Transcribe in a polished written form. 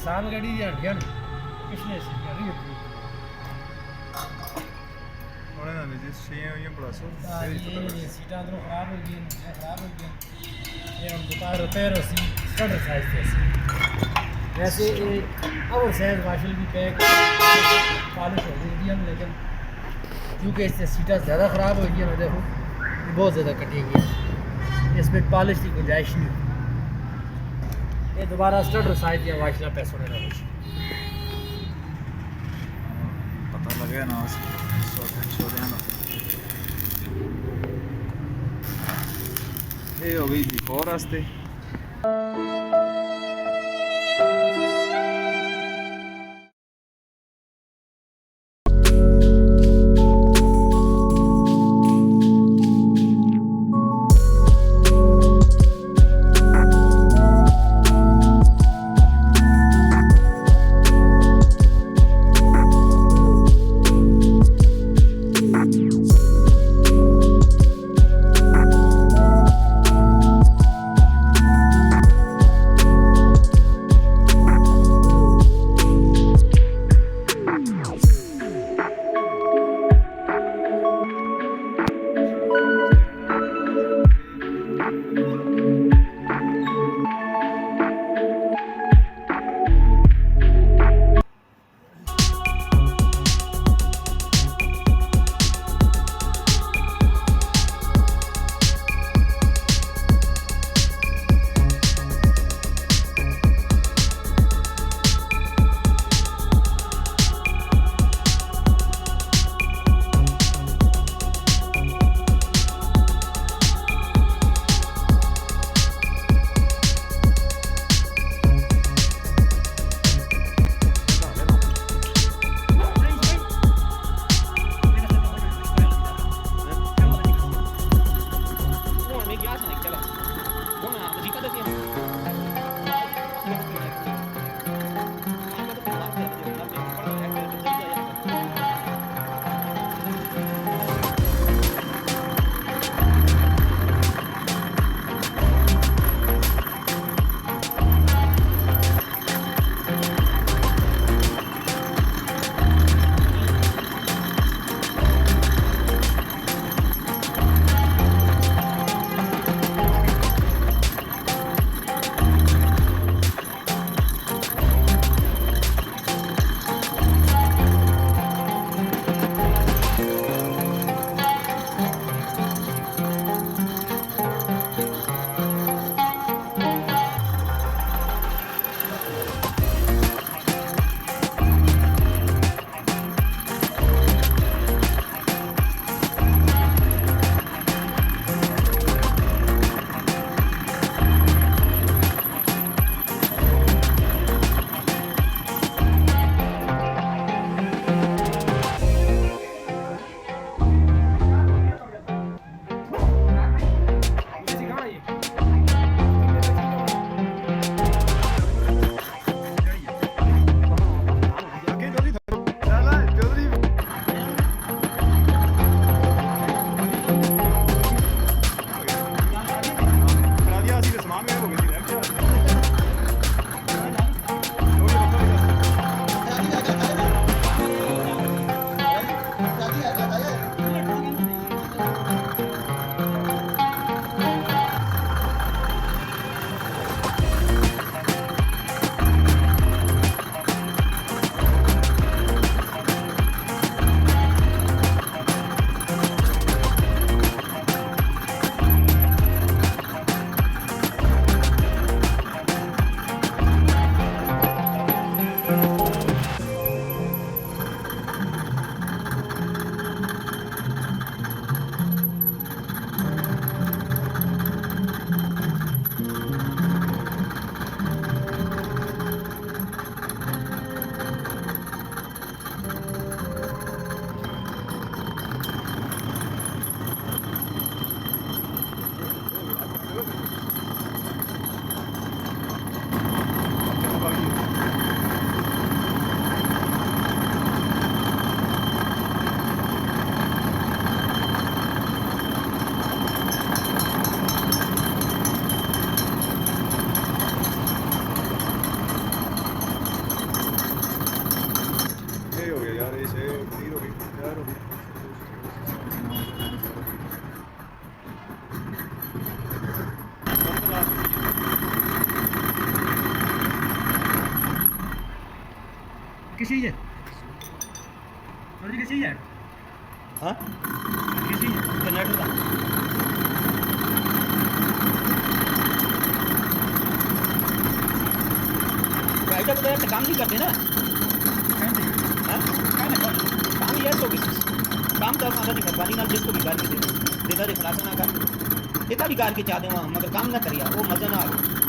साल गाड़ी या हड्डियां पिछले से गाड़ी ਉਹਨੇ ਨਾਲ ਜੀ 6 ਹੋਈਆਂ ਪਲੱਸ ये सीटा अंदरों खराब हो गई खराब हो गई ये हम दोबारा रिपेयर हो सी स्टैंडर्ड साइज थे वैसे ये ओवर साइज वाशल भी पैक पॉलिश हो गई थी लेकिन क्योंकि इससे सीटा ज़्यादा ख़राब हो गई है देखो ये बहुत ज़्यादा कटी हुई है इसमें पॉलिश की गुंजाइश नहीं ये दोबारा स्टैंडर्ड साइज या वाशला पैसों ने लगा ਪਤਾ ਲੱਗਿਆ ਨਾ ਛੋੜਿਆਂ ਦਾ ਇਹ ਹੋ ਗਈ ਬਿਫੋਰ ਵਾਸਤੇ चाहिए और चाहिए हाँ चाहिए जनरेटर का गाइडा को तो काम नहीं करते ना हाँ काम ये तो काम तो असां जी मेहरबानी नाल जिसको भी गाल के दे दे खुलासा ना कर इतना भी गाल के चाह देवा मगर काम ना करिया वो मजा ना आवे